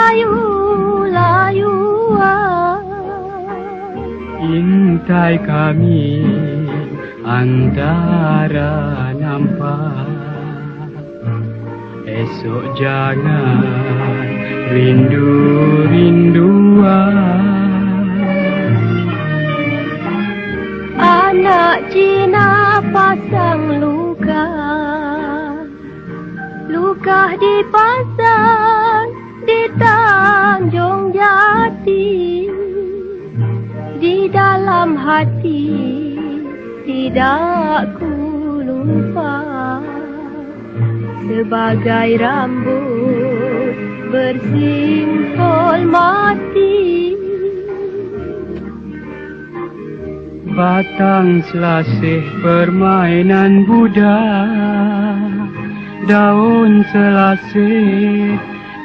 layu-layuan. Intai kami antara nampak. Esok jangan rindu-rinduan. Anak Cina pasang luka, luka dipasang di Tanjung Jati. Di dalam hati tidak ku lupa, sebagai rambut bersimpul mati. Batang selasih permainan budak, daun selasih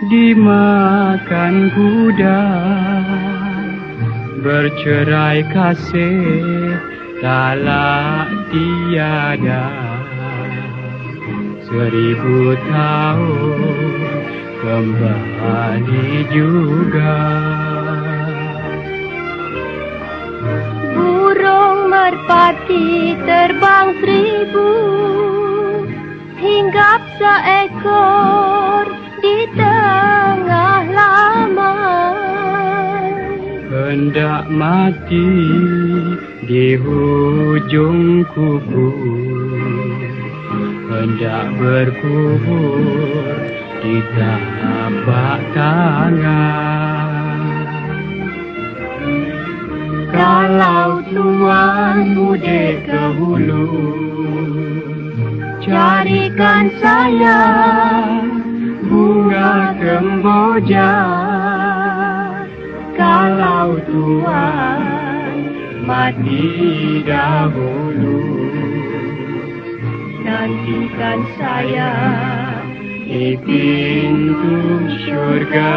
dimakan kuda. Bercerai kasih talak tiada, 1000 tahun kembali juga. Burung merpati terbang 1000, hinggap seekor di tengah laman. Hendak mati di hujung kuku, hendak berkubur di tapak tangan. Kalau tuan mudik ke hulu, carikan saya bunga kemboja. Kalau tuan mati dahulu, nantikan saya di pintu syurga.